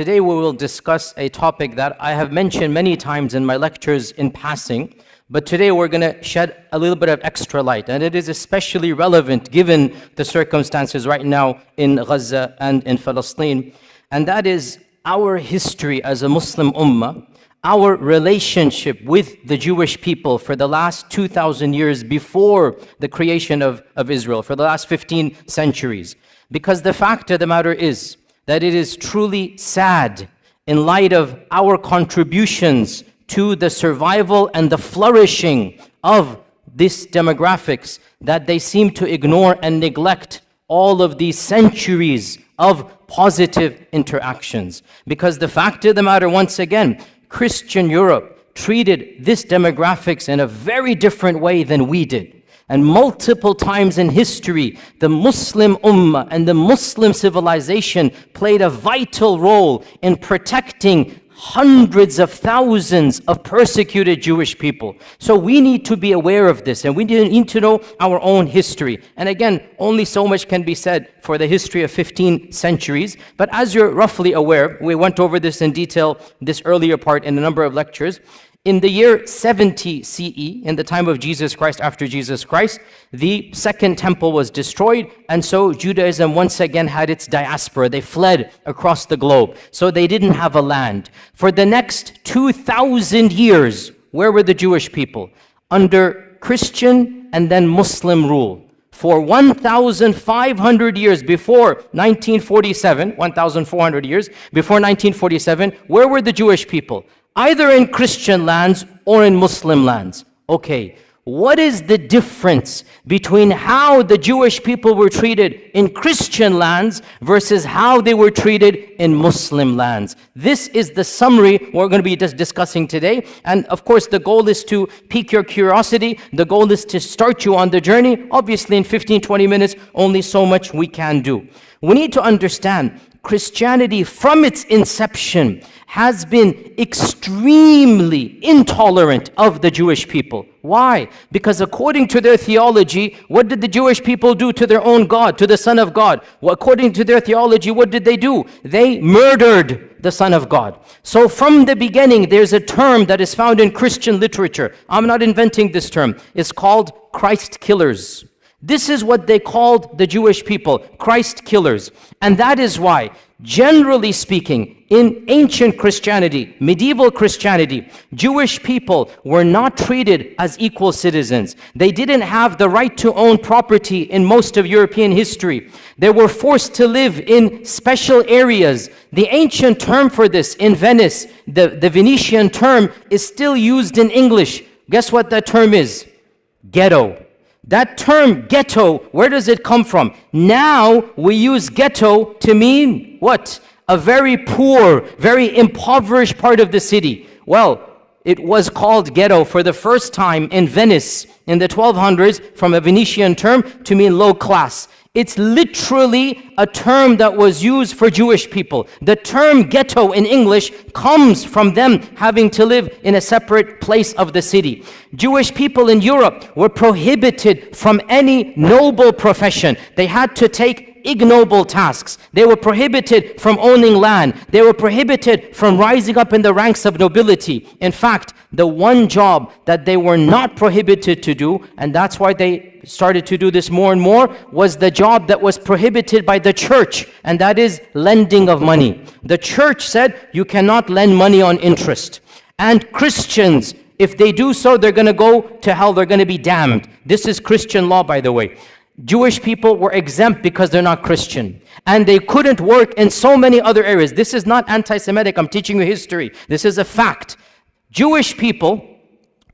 Today we will discuss a topic that I have mentioned many times in my lectures in passing, but today we're going to shed a little bit of extra light, and it is especially relevant given the circumstances right now in Gaza and in Palestine, and that is our history as a Muslim Ummah, our relationship with the Jewish people for the last 2,000 years before the creation of Israel, for the last 15 centuries. Because the fact of the matter is that it is truly sad in light of our contributions to the survival and the flourishing of these demographics that they seem to ignore and neglect all of these centuries of positive interactions. Because the fact of the matter, once again, Christian Europe treated this demographics in a very different way than we did. And multiple times in history, the Muslim Ummah and the Muslim civilization played a vital role in protecting hundreds of thousands of persecuted Jewish people. So we need to be aware of this, and we need to know our own history. And again, only so much can be said for the history of 15 centuries. But as you're roughly aware, we went over this in detail this earlier part in a number of lectures. In the year 70 CE, in the time of Jesus Christ, after Jesus Christ, the second temple was destroyed, and so Judaism once again had its diaspora. They fled across the globe, so they didn't have a land. For the next 2,000 years, where were the Jewish people? Under Christian and then Muslim rule. For 1,500 years before 1947, 1,400 years before 1947, where were the Jewish people? Either in Christian lands or in Muslim lands. Okay, what is the difference between how the Jewish people were treated in Christian lands versus how they were treated in Muslim lands? This is the summary we're going to be discussing today. And of course, the goal is to pique your curiosity. The goal is to start you on the journey. Obviously, in 15-20 minutes, only so much we can do. We need to understand Christianity from its inception has been extremely intolerant of the Jewish people. Why? Because according to their theology, what did the Jewish people do to their own God, to the Son of God? Well, according to their theology, what did they do? They murdered the Son of God. So from the beginning, there's a term that is found in Christian literature. I'm not inventing this term. It's called Christ killers. This is what they called the Jewish people, Christ killers. And that is why, generally speaking, in ancient Christianity, medieval Christianity, Jewish people were not treated as equal citizens. They didn't have the right to own property in most of European history. They were forced to live in special areas. The ancient term for this in Venice, the Venetian term, is still used in English. Guess what that term is? Ghetto. That term, ghetto, where does it come from? Now we use ghetto to mean what? A very poor, very impoverished part of the city. Well, it was called ghetto for the first time in Venice in the 1200s from a Venetian term to mean low class. It's literally a term that was used for Jewish people. The term ghetto in English comes from them having to live in a separate place of the city. Jewish people in Europe were prohibited from any noble profession. They had to take ignoble tasks. They were prohibited from owning land. They were prohibited from rising up in the ranks of nobility. In fact, the one job that they were not prohibited to do, and that's why they started to do this more and more, was the job that was prohibited by the church, and that is lending of money. The church said you cannot lend money on interest. And Christians, if they do so, they're going to go to hell. They're going to be damned. This is Christian law, by the way. Jewish people were exempt because they're not Christian. And they couldn't work in so many other areas. This is not anti-Semitic. I'm teaching you history. This is a fact. Jewish people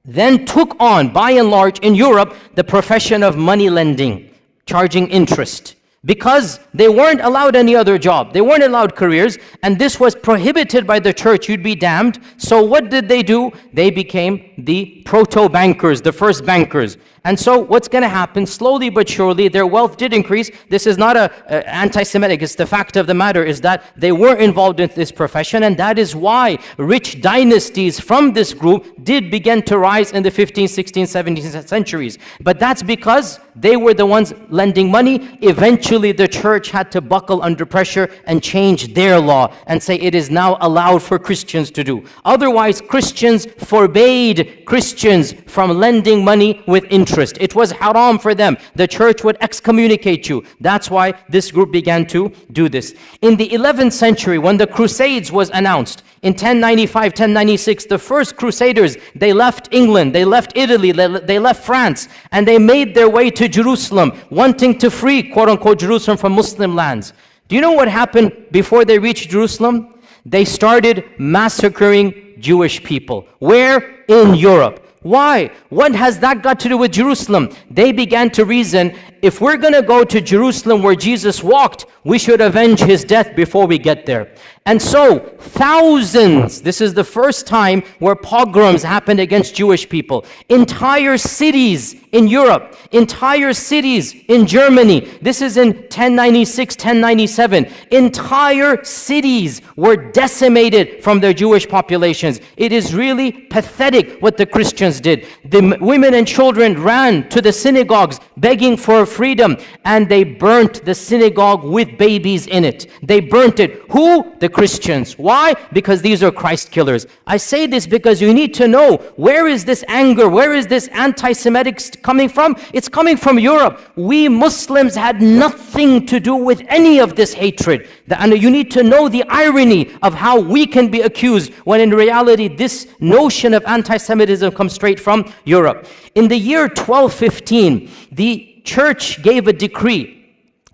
then took on, by and large, in Europe, the profession of money lending, charging interest. Because they weren't allowed any other job. They weren't allowed careers. And this was prohibited by the church. You'd be damned. So what did they do? They became the proto-bankers, the first bankers. And so what's going to happen, slowly but surely, their wealth did increase. This is not anti-Semitic, it's the fact of the matter is that they were involved in this profession, and that is why rich dynasties from this group did begin to rise in the 15th, 16th, 17th centuries. But that's because they were the ones lending money. Eventually the church had to buckle under pressure and change their law and say it is now allowed for Christians to do. Otherwise, Christians forbade Christians from lending money with interest. It was haram for them. The church would excommunicate you. That's why this group began to do this. In the 11th century, when the Crusades was announced, in 1095, 1096, the first Crusaders, they left England, they left Italy, they left France, and they made their way to Jerusalem, wanting to free, quote-unquote, Jerusalem from Muslim lands. Do you know what happened before they reached Jerusalem? They started massacring Jewish people. Where? In Europe. Why? What has that got to do with Jerusalem? They began to reason, if we're going to go to Jerusalem where Jesus walked, we should avenge his death before we get there. And so, thousands, this is the first time where pogroms happened against Jewish people. Entire cities in Europe, entire cities in Germany, this is in 1096, 1097, entire cities were decimated from their Jewish populations. It is really pathetic what the Christians did. The women and children ran to the synagogues begging for freedom, and they burnt the synagogue with babies in it. They burnt it. Who? The Christians. Why? Because these are Christ killers. I say this because you need to know, where is this anger? Where is this anti-Semitic coming from? It's coming from Europe. We Muslims had nothing to do with any of this hatred. And you need to know the irony of how we can be accused when in reality this notion of anti-Semitism comes straight from Europe. In the year 1215, the church gave a decree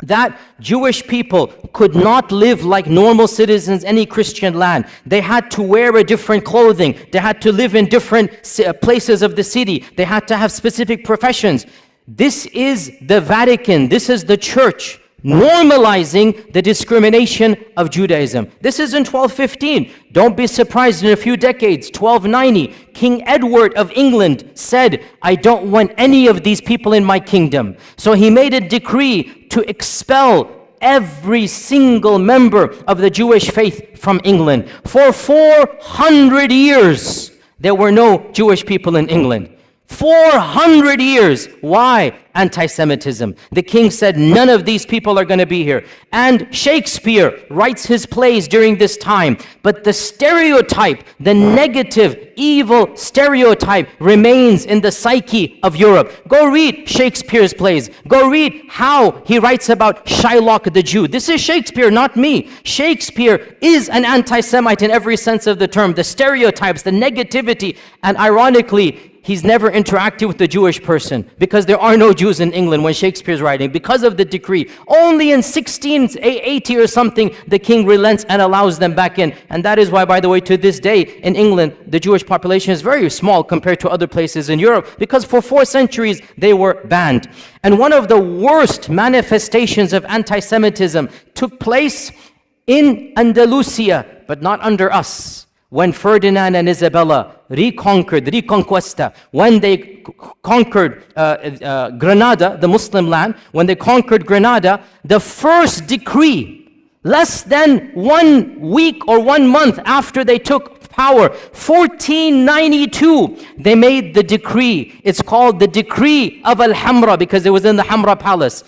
that Jewish people could not live like normal citizens in any Christian land. They had to wear a different clothing. They had to live in different places of the city. They had to have specific professions. This is the Vatican. This is the church normalizing the discrimination of Judaism. This is in 1215. Don't be surprised in a few decades, 1290, King Edward of England said, I don't want any of these people in my kingdom. So he made a decree to expel every single member of the Jewish faith from England. For 400 years, there were no Jewish people in England. 400 years. Why? Anti-Semitism. The king said, none of these people are going to be here. And Shakespeare writes his plays during this time. But the stereotype, the negative, evil stereotype remains in the psyche of Europe. Go read Shakespeare's plays. Go read how he writes about Shylock the Jew. This is Shakespeare, not me. Shakespeare is an anti-Semite in every sense of the term. The stereotypes, the negativity, and ironically, he's never interacted with the Jewish person because there are no Jews in England when Shakespeare's writing. Because of the decree, only in 1680 or something, the king relents and allows them back in. And that is why, by the way, to this day in England, the Jewish population is very small compared to other places in Europe because for 4 centuries, they were banned. And one of the worst manifestations of anti-Semitism took place in Andalusia, but not under us. When Ferdinand and Isabella Reconquista, when they conquered Granada, the Muslim land, when they conquered Granada, the first decree, less than 1 week or 1 month after they took power, 1492, they made the decree. It's called the Decree of Al-Hamra because it was in the Hamra Palace.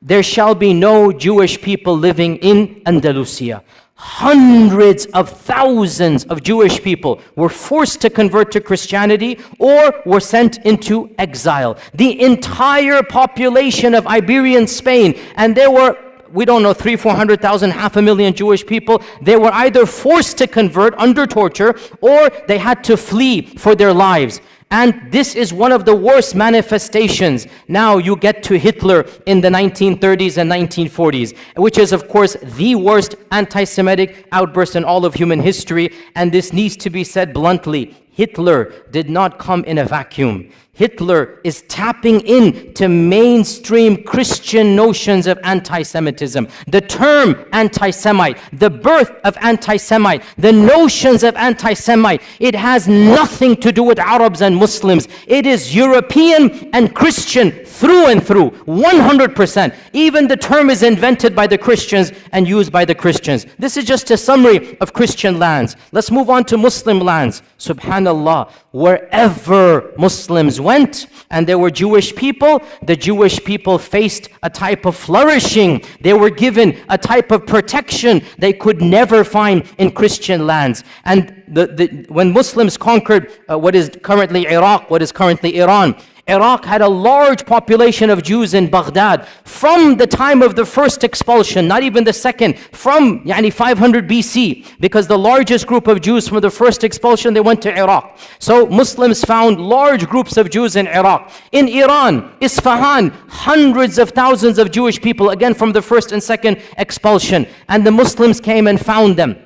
There shall be no Jewish people living in Andalusia. Hundreds of thousands of Jewish people were forced to convert to Christianity or were sent into exile. The entire population of Iberian Spain, and there were, we don't know, 300,000, 400,000, 500,000 Jewish people, they were either forced to convert under torture or they had to flee for their lives. And this is one of the worst manifestations. Now you get to Hitler in the 1930s and 1940s, which is of course the worst anti-Semitic outburst in all of human history. And this needs to be said bluntly. Hitler did not come in a vacuum. Hitler is tapping into mainstream Christian notions of anti-Semitism. The term anti-Semite, the birth of anti-Semite, the notions of anti-Semite, it has nothing to do with Arabs and Muslims. It is European and Christian through and through, 100%. Even the term is invented by the Christians and used by the Christians. This is just a summary of Christian lands. Let's move on to Muslim lands. Subhanallah, wherever Muslims went and there were Jewish people, the Jewish people faced a type of flourishing. They were given a type of protection they could never find in Christian lands. And when Muslims conquered what is currently Iraq, what is currently Iran, Iraq had a large population of Jews in Baghdad from the time of the first expulsion, not even the second, from 500 BC, because the largest group of Jews from the first expulsion, they went to Iraq. So Muslims found large groups of Jews in Iraq. In Iran, Isfahan, hundreds of thousands of Jewish people, again from the first and second expulsion. And the Muslims came and found them,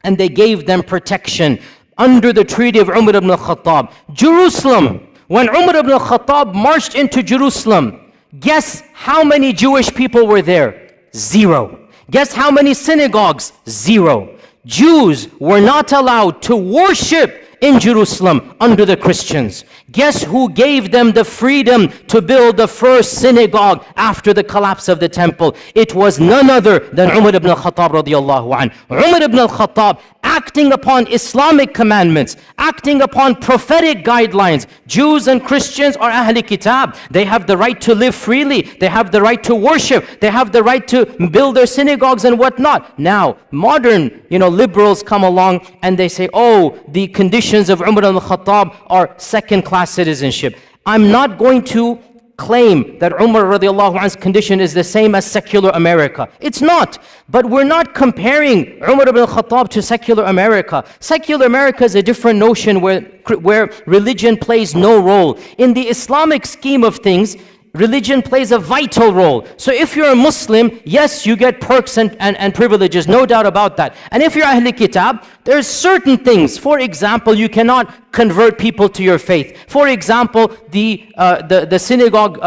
and they gave them protection under the treaty of Umar ibn al-Khattab. Jerusalem, when Umar ibn al-Khattab marched into Jerusalem, guess how many Jewish people were there? 0. Guess how many synagogues? 0. Jews were not allowed to worship in Jerusalem under the Christians. Guess who gave them the freedom to build the first synagogue after the collapse of the temple? It was none other than Umar ibn al-Khattab radiyallahu anhu. Umar ibn al-Khattab, acting upon Islamic commandments, acting upon prophetic guidelines. Jews and Christians are Ahli Kitab. They have the right to live freely. They have the right to worship. They have the right to build their synagogues and whatnot. Now, modern, liberals come along and they say, oh, the conditions of Umar al-Khattab are second-class citizenship. I'm not going to claim that Umar radiallahu anhu's condition is the same as secular America. It's not. But we're not comparing Umar ibn al-Khattab to secular America. Secular America is a different notion where religion plays no role. In the Islamic scheme of things, religion plays a vital role. So if you're a Muslim, yes, you get perks and privileges, no doubt about that. And if you're Ahli Kitab, there's certain things. For example, you cannot convert people to your faith. For example, the synagogue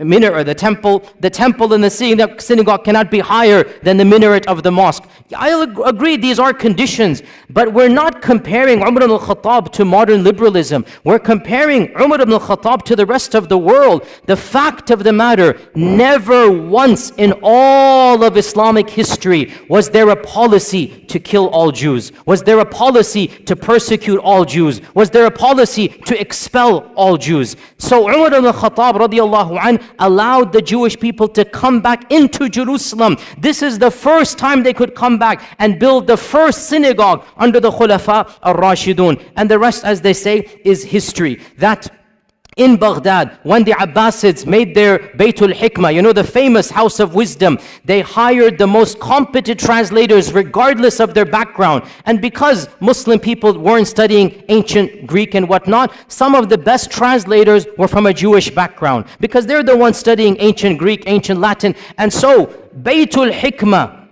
minaret, the temple in the synagogue cannot be higher than the minaret of the mosque. I agree, these are conditions, but we're not comparing Umar ibn al-Khattab to modern liberalism. We're comparing Umar ibn al-Khattab to the rest of the world. The fact of the matter, never once in all of Islamic history was there a policy to kill all Jews. Was there a policy to persecute all Jews? Was there a policy to expel all Jews? So Umar ibn al-Khattab radiyallahu anh allowed the Jewish people to come back into Jerusalem. This is the first time they could come back and build the first synagogue under the Khulafa al-Rashidun. And the rest, as they say, is history. That in Baghdad, when the Abbasids made their Baytul Hikmah, the famous house of wisdom, they hired the most competent translators regardless of their background. And because Muslim people weren't studying ancient Greek and whatnot, some of the best translators were from a Jewish background, because they're the ones studying ancient Greek, ancient Latin. And so Baytul Hikmah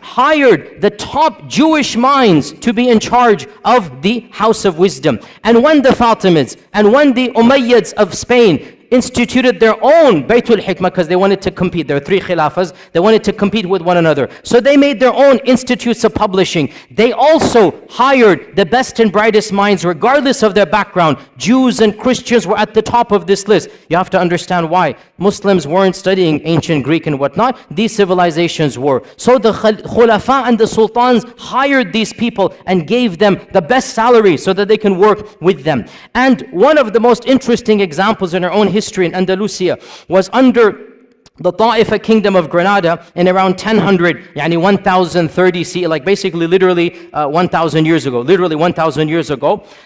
hired the top Jewish minds to be in charge of the House of Wisdom. And when the Fatimids and when the Umayyads of Spain instituted their own Baytul Hikmah, because they wanted to compete. There are 3 khilafas. They wanted to compete with one another. So they made their own institutes of publishing. They also hired the best and brightest minds, regardless of their background. Jews and Christians were at the top of this list. You have to understand why. Muslims weren't studying ancient Greek and whatnot. These civilizations were. So the khulafa and the sultans hired these people and gave them the best salary so that they can work with them. And one of the most interesting examples in our own history in Andalusia was under the Ta'ifa kingdom of Granada in around 1000, 1030 CE, like basically literally 1000 years ago,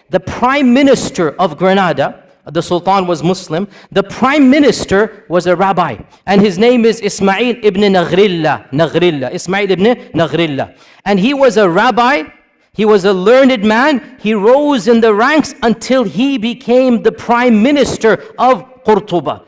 the prime minister of Granada, the Sultan was Muslim, the prime minister was a rabbi, and his name is Ismail ibn Naghrillah, Ismail ibn Naghrillah. And he was a rabbi. He was a learned man. He rose in the ranks until he became the prime minister of Qurtuba.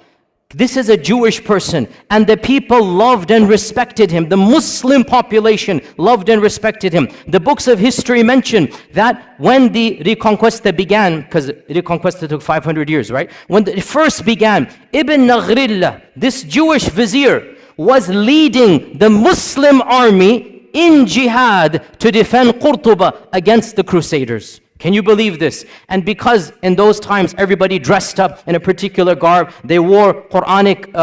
This is a Jewish person, and the people loved and respected him. The Muslim population loved and respected him. The books of history mention that when the Reconquista began, because Reconquista took 500 years, right? When it first began, Ibn Naghrillah, this Jewish vizier, was leading the Muslim army in jihad to defend Qurtuba against the Crusaders. Can you believe this? And because in those times everybody dressed up in a particular garb, they wore Quranic,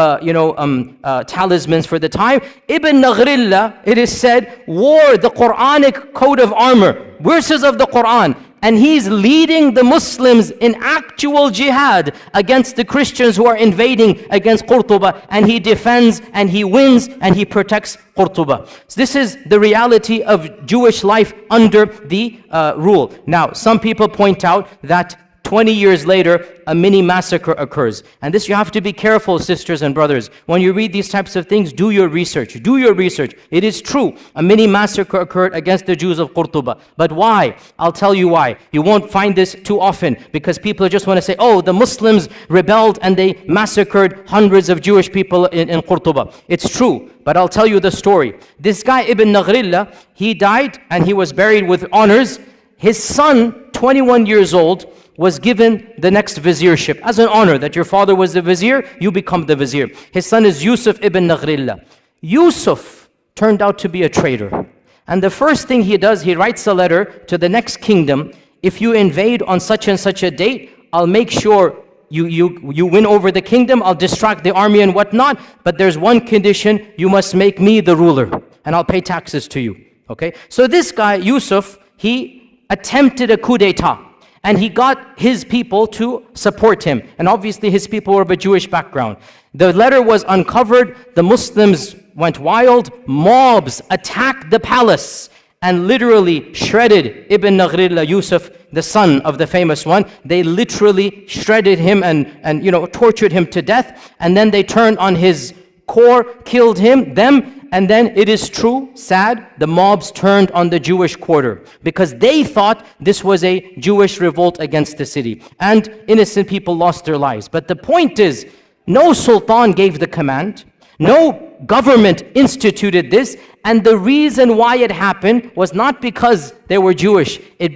talismans for the time. Ibn Naghrillah, it is said, wore the Quranic coat of armor, verses of the Quran, and he's leading the Muslims in actual jihad against the Christians who are invading against Qurtuba, and he defends and he wins and he protects Qurtuba. So this is the reality of Jewish life under the rule. Now, some people point out that 20 years later, a mini massacre occurs. And this, you have to be careful, sisters and brothers. When you read these types of things, do your research. Do your research. It is true. A mini massacre occurred against the Jews of Qurtuba. But why? I'll tell you why. You won't find this too often because people just want to say, oh, the Muslims rebelled and they massacred hundreds of Jewish people in Qurtuba. It's true. But I'll tell you the story. This guy, Ibn Naghrillah, he died and he was buried with honors. His son, 21 years old, was given the next viziership as an honor, that your father was the vizier, you become the vizier. His son is Yusuf ibn Naghrillah. Yusuf turned out to be a traitor. And the first thing he does, he writes a letter to the next kingdom. If you invade on such and such a date, I'll make sure you win over the kingdom, I'll distract the army and whatnot, but there's one condition, you must make me the ruler, and I'll pay taxes to you. Okay? So this guy, Yusuf, he attempted a coup d'etat. And he got his people to support him. And obviously his people were of a Jewish background. The letter was uncovered. The Muslims went wild. Mobs attacked the palace and literally shredded Ibn Naghrillah, Yusuf, the son of the famous one. They literally shredded him and tortured him to death. And then they turned on his core, killed them. And then it is true, sad, the mobs turned on the Jewish quarter because they thought this was a Jewish revolt against the city. And innocent people lost their lives. But the point is, no sultan gave the command. No government instituted this. And the reason why it happened was not because they were Jewish. It's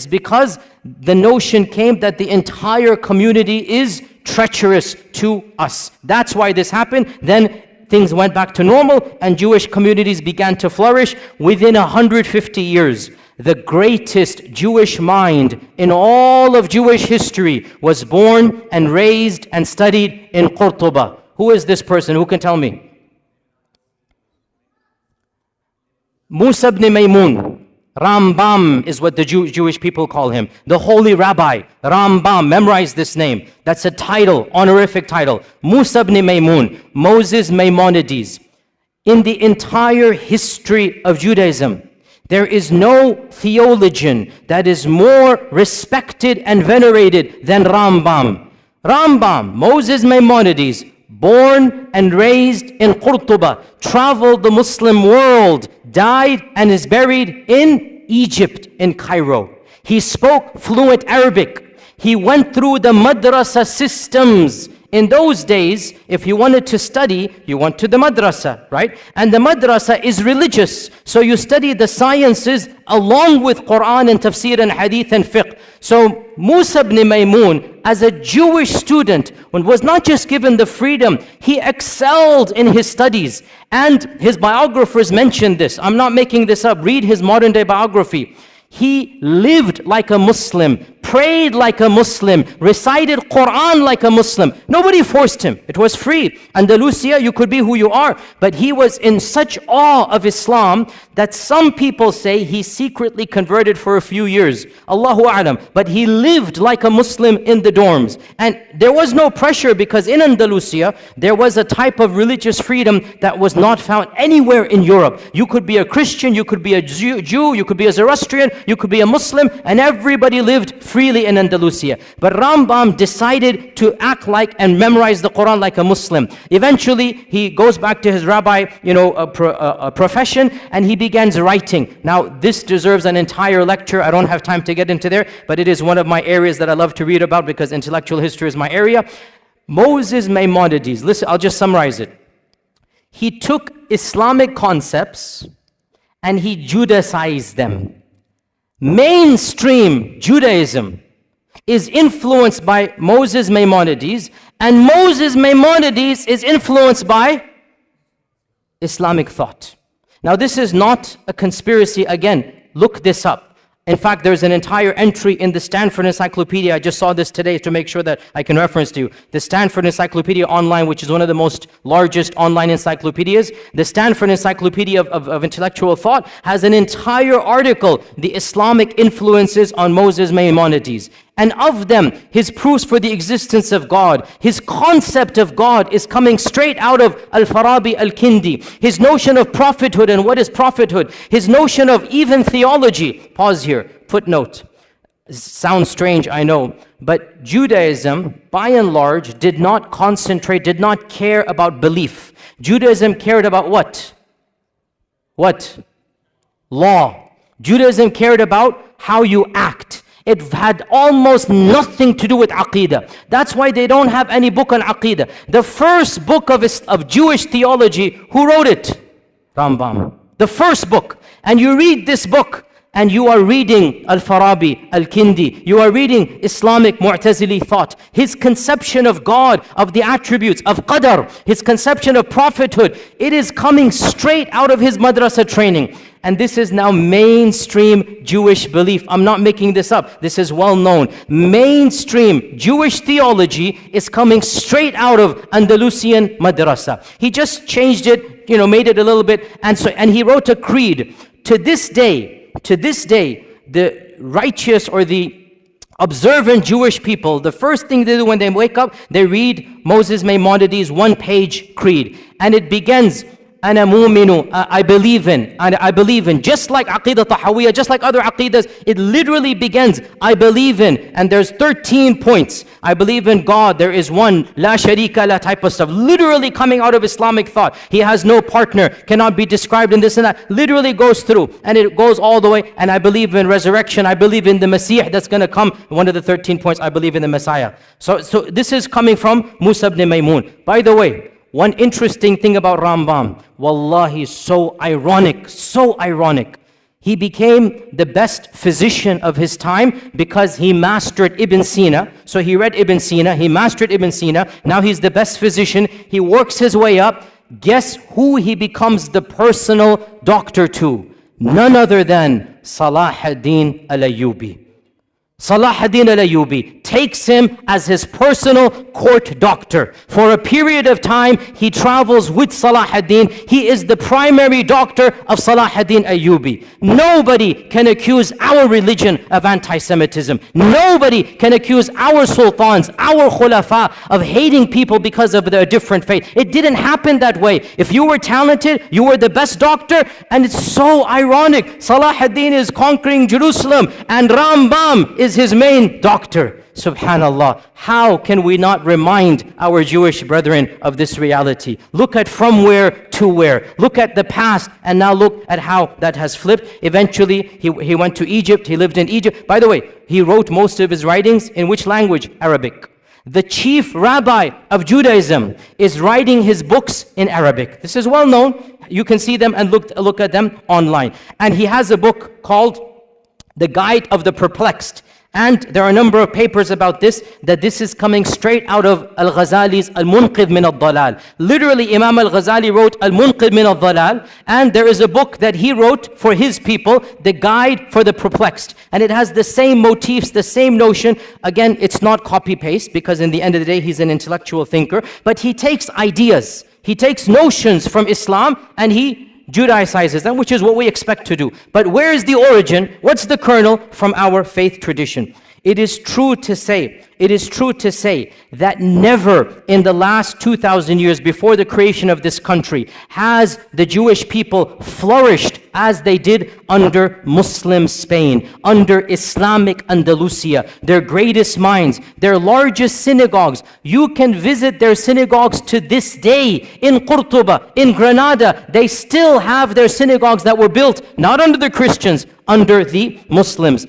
because the notion came that the entire community is treacherous to us. That's why this happened. Then things went back to normal and Jewish communities began to flourish. Within 150 years, the greatest Jewish mind in all of Jewish history was born and raised and studied in Qurtuba. Who is this person? Who can tell me? Musa ibn Maymun. Rambam is what the Jewish people call him. The holy rabbi, Rambam. Memorize this name. That's a title, honorific title. Musa ibn Maymun, Moses Maimonides. In the entire history of Judaism, there is no theologian that is more respected and venerated than Rambam. Rambam, Moses Maimonides, born and raised in Qurtuba, traveled the Muslim world, died and is buried in Egypt, in Cairo. He spoke fluent Arabic. He went through the madrasa systems. In those days, if you wanted to study, you went to the madrasa, right? And the madrasa is religious. So you study the sciences along with Quran and tafsir and hadith and fiqh. So Musa ibn Maymun, as a Jewish student, was not just given the freedom, he excelled in his studies. And his biographers mentioned this. I'm not making this up. Read his modern day biography. He lived like a Muslim, prayed like a Muslim, recited Quran like a Muslim. Nobody forced him. It was free. Andalusia, you could be who you are. But he was in such awe of Islam that some people say he secretly converted for a few years. Allahu A'lam. But he lived like a Muslim in the dorms. And there was no pressure because in Andalusia, there was a type of religious freedom that was not found anywhere in Europe. You could be a Christian, you could be a Jew, you could be a Zoroastrian, you could be a Muslim, and everybody lived freely in Andalusia. But Rambam decided to act like and memorize the Quran like a Muslim. Eventually, he goes back to his rabbi, profession, and he begins writing. Now, this deserves an entire lecture. I don't have time to get into there, but it is one of my areas that I love to read about because intellectual history is my area. Moses Maimonides, listen, I'll just summarize it. He took Islamic concepts and he Judaicized them. Mainstream Judaism is influenced by Moses Maimonides, and Moses Maimonides is influenced by Islamic thought. Now this is not a conspiracy. Again, look this up. In fact, there's an entire entry in the Stanford Encyclopedia. I just saw this today to make sure that I can reference to you. The Stanford Encyclopedia Online, which is one of the most largest online encyclopedias. The Stanford Encyclopedia of Intellectual Thought has an entire article, the Islamic influences on Moses Maimonides. And of them, his proofs for the existence of God, his concept of God is coming straight out of Al-Farabi Al-Kindi. His notion of prophethood and what is prophethood. His notion of even theology. Pause here, footnote. Sounds strange, I know. But Judaism, by and large, did not concentrate, did not care about belief. Judaism cared about what? What? Law. Judaism cared about how you act. It had almost nothing to do with Aqidah. That's why they don't have any book on Aqidah. The first book of Jewish theology, who wrote it? Rambam. The first book. And you read this book, and you are reading Al-Farabi, Al-Kindi. You are reading Islamic Mu'tazili thought. His conception of God, of the attributes, of Qadar, his conception of prophethood, it is coming straight out of his madrasa training. And this is now mainstream Jewish belief. I'm not making this up. This is well known. Mainstream Jewish theology is coming straight out of Andalusian madrasa. He just changed it, made it a little bit. And he wrote a creed. To this day, the righteous or the observant Jewish people, the first thing they do when they wake up, they read Moses Maimonides' one-page creed. And it begins, أنا مؤمن, I believe in, just like Aqidah Tahawiyah, just like other Aqidas, it literally begins, I believe in, and there's 13 points. I believe in God, there is one, La Sharika La type of stuff, literally coming out of Islamic thought. He has no partner, cannot be described in this and that, literally goes through, and it goes all the way, and I believe in resurrection, I believe in the Messiah that's going to come, one of the 13 points, I believe in the Messiah. So this is coming from Musa ibn Maymun. By the way, one interesting thing about Rambam, wallahi, so ironic. He became the best physician of his time because he mastered Ibn Sina. So he read Ibn Sina, he mastered Ibn Sina, now he's the best physician. He works his way up. Guess who he becomes the personal doctor to? None other than Salah ad-Din al-Ayyubi. Salah ad-Din al-Ayyubi takes him as his personal court doctor. For a period of time, he travels with Salah ad-Din. He is the primary doctor of Salah ad-Din Ayyubi. Nobody can accuse our religion of anti-Semitism. Nobody can accuse our sultans, our khulafa of hating people because of their different faith. It didn't happen that way. If you were talented, you were the best doctor, and it's so ironic. Salah ad-Din is conquering Jerusalem, and Rambam is his main doctor. Subhanallah. How can we not remind our Jewish brethren of this reality? Look at from where to where. Look at the past and now look at how that has flipped. Eventually, he went to Egypt. He lived in Egypt. By the way, he wrote most of his writings in which language? Arabic. The chief rabbi of Judaism is writing his books in Arabic. This is well known. You can see them and look at them online. And he has a book called The Guide of the Perplexed. And there are a number of papers about this, that this is coming straight out of Al-Ghazali's Al-Munqidh min al-Dalal. Literally, Imam Al-Ghazali wrote Al-Munqidh min al-Dalal, and there is a book that he wrote for his people, The Guide for the Perplexed. And it has the same motifs, the same notion. Again, it's not copy-paste, because in the end of the day, he's an intellectual thinker. But he takes ideas, he takes notions from Islam, and he Judaicizes them, which is what we expect to do. But where is the origin? What's the kernel? From our faith tradition. It is true to say that never in the last 2,000 years before the creation of this country has the Jewish people flourished as they did under Muslim Spain, under Islamic Andalusia, their greatest minds, their largest synagogues. You can visit their synagogues to this day. In Qurtuba, in Granada, they still have their synagogues that were built not under the Christians, under the Muslims.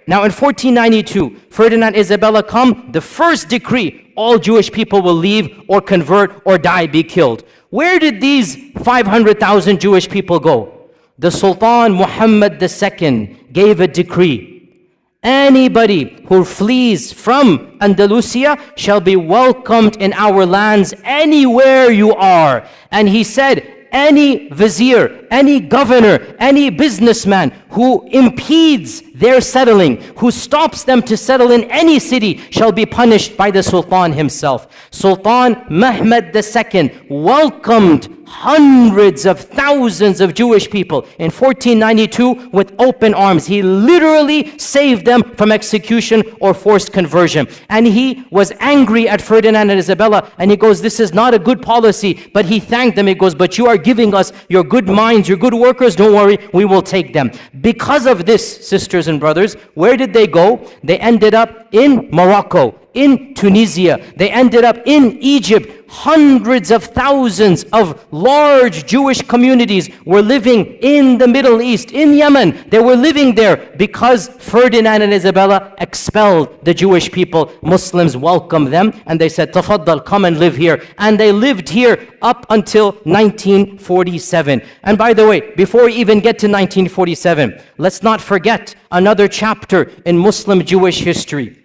Now in 1492, Ferdinand Isabella come, the first decree, all Jewish people will leave or convert or die, be killed. Where did these 500,000 Jewish people go? The Sultan Muhammad II gave a decree. Anybody who flees from Andalusia shall be welcomed in our lands anywhere you are. And he said, any vizier, any governor, any businessman who impedes their settling, who stops them to settle in any city, shall be punished by the Sultan himself. Sultan Mehmed II welcomed hundreds of thousands of Jewish people in 1492 with open arms. He literally saved them from execution or forced conversion. And he was angry at Ferdinand and Isabella, and he goes, this is not a good policy. But he thanked them. He goes, but you are giving us your good minds, your good workers, don't worry, we will take them. Because of this, sisters and brothers, where did they go? They ended up in Morocco, in Tunisia. They ended up in Egypt. Hundreds of thousands of large Jewish communities were living in the Middle East, in Yemen. They were living there because Ferdinand and Isabella expelled the Jewish people. Muslims welcomed them and they said, Tafaddal, come and live here. And they lived here up until 1947. And by the way, before we even get to 1947, let's not forget another chapter in Muslim Jewish history.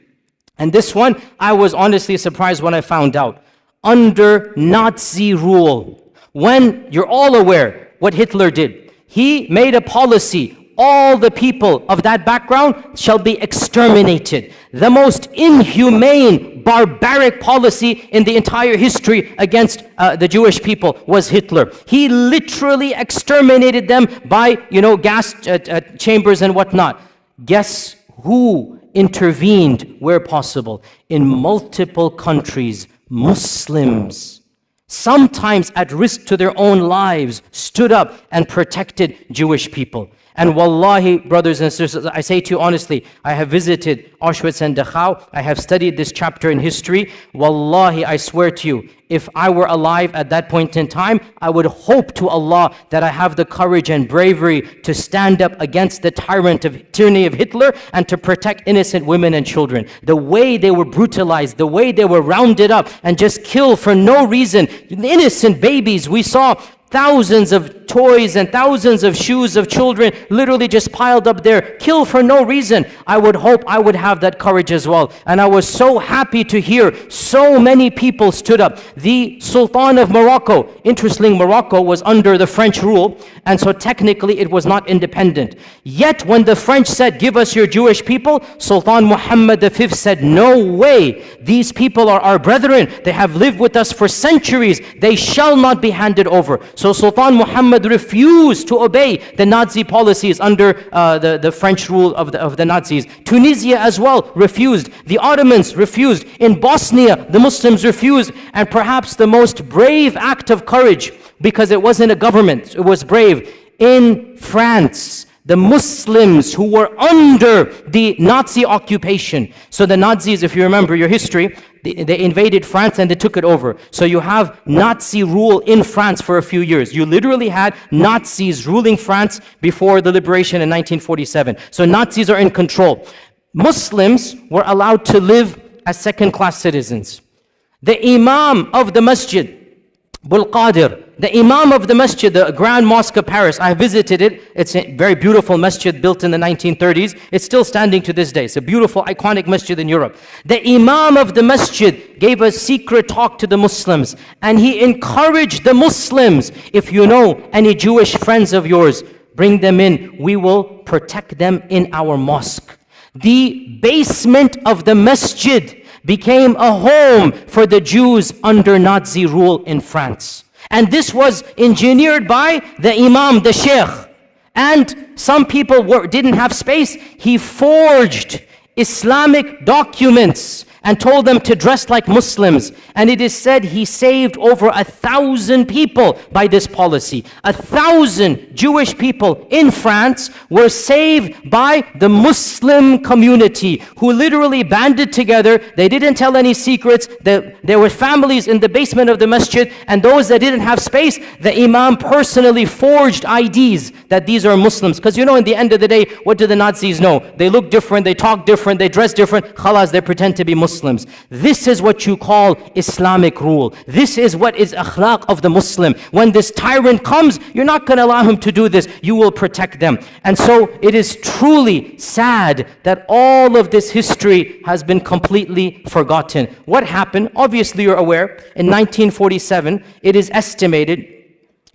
And this one, I was honestly surprised when I found out. Under Nazi rule, when you're all aware what Hitler did, he made a policy, all the people of that background shall be exterminated. The most inhumane, barbaric policy in the entire history against the Jewish people was Hitler. He literally exterminated them by, gas chambers and whatnot. Guess who intervened where possible? In multiple countries, Muslims, sometimes at risk to their own lives, stood up and protected Jewish people. And wallahi, brothers and sisters, I say to you honestly, I have visited Auschwitz and Dachau. I have studied this chapter in history. Wallahi, I swear to you, if I were alive at that point in time, I would hope to Allah that I have the courage and bravery to stand up against the tyranny of Hitler and to protect innocent women and children. The way they were brutalized, the way they were rounded up and just killed for no reason. Innocent babies, we saw thousands of toys and thousands of shoes of children literally just piled up there, killed for no reason. I would hope I would have that courage as well. And I was so happy to hear so many people stood up. The Sultan of Morocco, interestingly, Morocco was under the French rule, and so technically it was not independent. Yet when the French said, give us your Jewish people, Sultan Muhammad V said, no way. These people are our brethren. They have lived with us for centuries. They shall not be handed over. So Sultan Muhammad refused to obey the Nazi policies under the French rule of the Nazis. Tunisia as well refused. The Ottomans refused. In Bosnia, the Muslims refused. And perhaps the most brave act of courage, because it wasn't a government, it was brave. In France, the Muslims who were under the Nazi occupation. So the Nazis, if you remember your history, they invaded France and they took it over. So you have Nazi rule in France for a few years. You literally had Nazis ruling France before the liberation in 1947. So Nazis are in control. Muslims were allowed to live as second-class citizens. The Imam of the Masjid, Abul Qadir, the Imam of the Masjid, the Grand Mosque of Paris, I visited it. It's a very beautiful masjid built in the 1930s. It's still standing to this day. It's a beautiful, iconic masjid in Europe. The Imam of the Masjid gave a secret talk to the Muslims, and he encouraged the Muslims, if you know any Jewish friends of yours, bring them in. We will protect them in our mosque. The basement of the masjid became a home for the Jews under Nazi rule in France. And this was engineered by the Imam, the Sheikh. And some people didn't have space. He forged Islamic documents and told them to dress like Muslims. And it is said he saved over 1,000 people by this policy. 1,000 Jewish people in France were saved by the Muslim community, who literally banded together. They didn't tell any secrets. There were families in the basement of the masjid, and those that didn't have space, the imam personally forged IDs that these are Muslims. Because in the end of the day, what do the Nazis know? They look different, they talk different, they dress different. Khalas, they pretend to be Muslims. This is what you call Islamic rule. This is what is akhlaq of the Muslim. When this tyrant comes, you're not going to allow him to do this. You will protect them. And so it is truly sad that all of this history has been completely forgotten. What happened? Obviously, you're aware, in 1947, it is estimated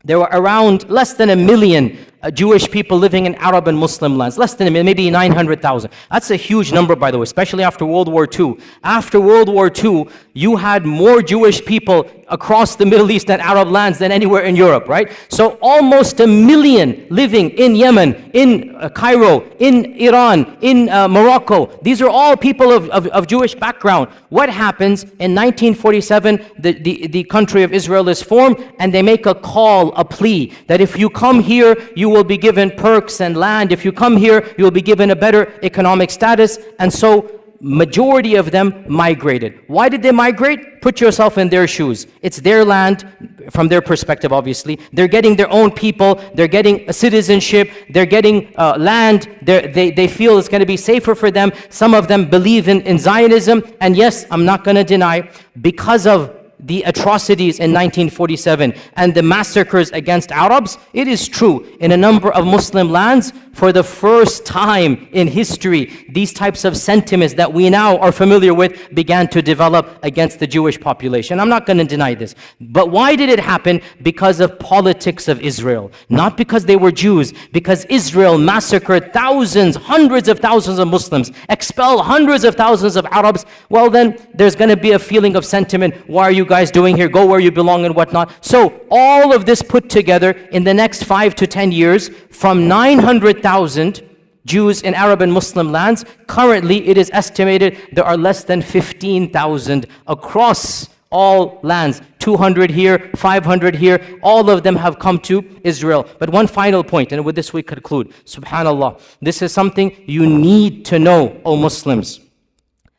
there were around less than 1 million Jewish people living in Arab and Muslim lands. Less than 1 million, maybe 900,000. That's a huge number, by the way, especially after World War II. After World War II, you had more Jewish people across the Middle East and Arab lands than anywhere in Europe, right? So almost 1 million living in Yemen, in Cairo, in Iran, in Morocco. These are all people of Jewish background. What happens in 1947? The country of Israel is formed, and they make a call, a plea, that if you come here, you will be given perks and land. If you come here, you will be given a better economic status. And so majority of them migrated. Why did they migrate? Put yourself in their shoes. It's their land from their perspective, obviously. They're getting their own people. They're getting a citizenship. They're getting land. They feel it's going to be safer for them. Some of them believe in Zionism. And yes, I'm not going to deny, because of the atrocities in 1947 and the massacres against Arabs, it is true, in a number of Muslim lands, for the first time in history, these types of sentiments that we now are familiar with began to develop against the Jewish population. I'm not going to deny this. But why did it happen? Because of politics of Israel. Not because they were Jews, because Israel massacred thousands, hundreds of thousands of Muslims, expelled hundreds of thousands of Arabs. Well, then there's going to be a feeling of sentiment. Why are you guys doing here? Go where you belong and whatnot. So all of this put together in the next 5 to 10 years, from 900,000 Jews in Arab and Muslim lands, currently it is estimated there are less than 15,000 across all lands. 200 here, 500 here, all of them have come to Israel. But one final point, and with this we conclude. Subhanallah, this is something you need to know, O Muslims.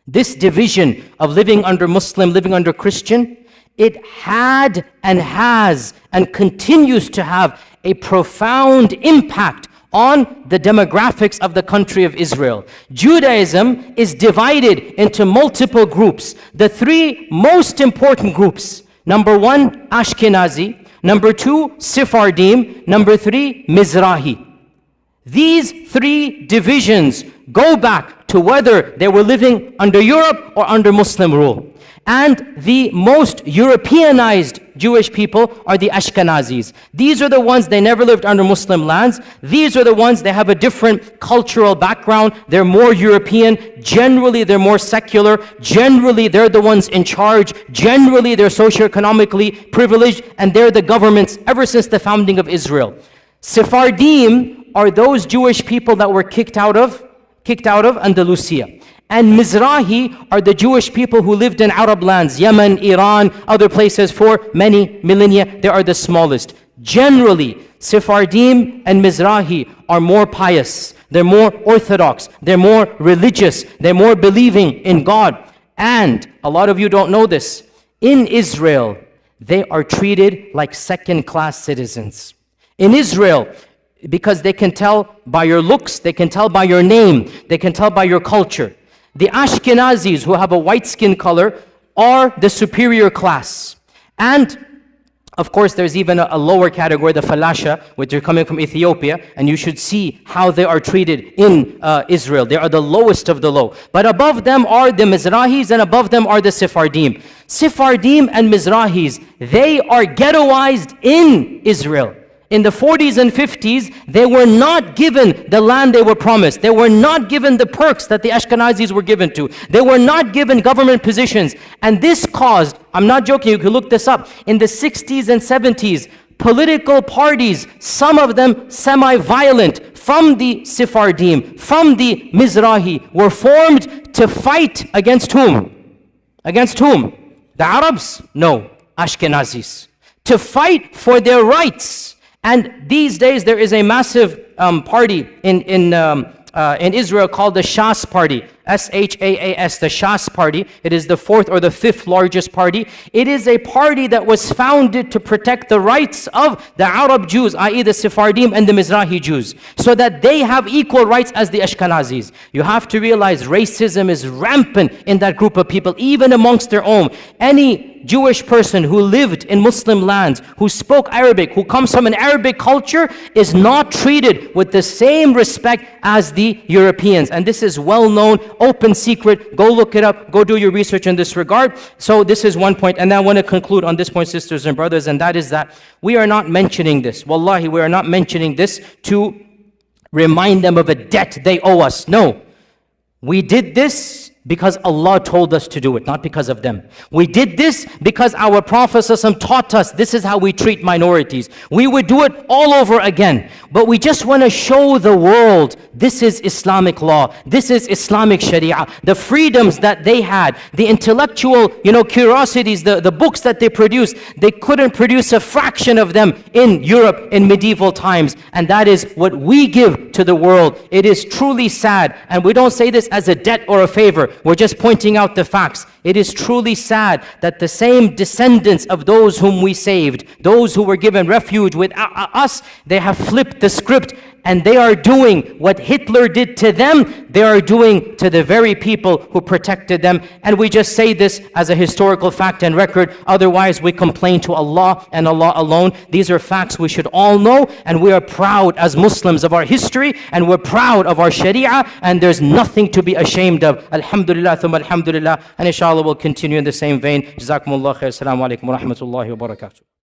This division of living under Muslim, living under Christian, it had and has and continues to have a profound impact on the demographics of the country of Israel. Judaism is divided into multiple groups. The three most important groups: number one, Ashkenazi; number two, Sephardim; number three, Mizrahi. These three divisions go back to whether they were living under Europe or under Muslim rule. And the most Europeanized Jewish people are the Ashkenazis. These are the ones, they never lived under Muslim lands. These are the ones, they have a different cultural background. They're more European. Generally, they're more secular. Generally, they're the ones in charge. Generally, they're socioeconomically privileged, and they're the governments ever since the founding of Israel. Sephardim are those Jewish people that were kicked out of Andalusia. And Mizrahi are the Jewish people who lived in Arab lands, Yemen, Iran, other places for many millennia. They are the smallest. Generally, Sephardim and Mizrahi are more pious. They're more orthodox. They're more religious. They're more believing in God. And a lot of you don't know this. In Israel, they are treated like second-class citizens. In Israel, because they can tell by your looks, they can tell by your name, they can tell by your culture. The Ashkenazis, who have a white skin color, are the superior class. And of course, there's even a lower category, the Falasha, which are coming from Ethiopia, and you should see how they are treated in Israel. They are the lowest of the low. But above them are the Mizrahis, and above them are the Sephardim. Sephardim and Mizrahis, they are ghettoized in Israel. In the 40s and 50s, they were not given the land they were promised. They were not given the perks that the Ashkenazis were given to. They were not given government positions. And this caused, I'm not joking, you can look this up, in the 60s and 70s, political parties, some of them semi-violent, from the Sephardim, from the Mizrahi, were formed to fight against whom? Against whom? The Arabs? No, Ashkenazis. To fight for their rights. And these days there is a massive party in Israel called the Shas Party, S-H-A-A-S, the Shas Party. It is the fourth or the fifth largest party. It is a party that was founded to protect the rights of the Arab Jews, i.e. the Sephardim and the Mizrahi Jews, so that they have equal rights as the Ashkenazis. You have to realize racism is rampant in that group of people, even amongst their own. Any Jewish person who lived in Muslim lands, who spoke Arabic, who comes from an Arabic culture, is not treated with the same respect as the Europeans. And this is well known, open secret. Go look it up. Go do your research in this regard. So this is one point. And I want to conclude on this point, sisters and brothers, and that is that we are not mentioning this. Wallahi, we are not mentioning this to remind them of a debt they owe us. No. We did this because Allah told us to do it, not because of them. We did this because our Prophet ﷺ taught us this is how we treat minorities. We would do it all over again. But we just want to show the world this is Islamic law. This is Islamic Sharia. The freedoms that they had, the intellectual, curiosities, the books that they produced, they couldn't produce a fraction of them in Europe in medieval times. And that is what we give to the world. It is truly sad. And we don't say this as a debt or a favor. We're just pointing out the facts. It is truly sad that the same descendants of those whom we saved, those who were given refuge with us, they have flipped the script and they are doing what Hitler did to them, they are doing to the very people who protected them. And we just say this as a historical fact and record. Otherwise, we complain to Allah and Allah alone. These are facts we should all know, and we are proud as Muslims of our history, and we're proud of our Sharia, and there's nothing to be ashamed of. Alhamdulillah, thumma alhamdulillah, and inshallah we'll continue in the same vein. Jazakumullah khair. Assalamu alaikum wa rahmatullahi wa barakatuh.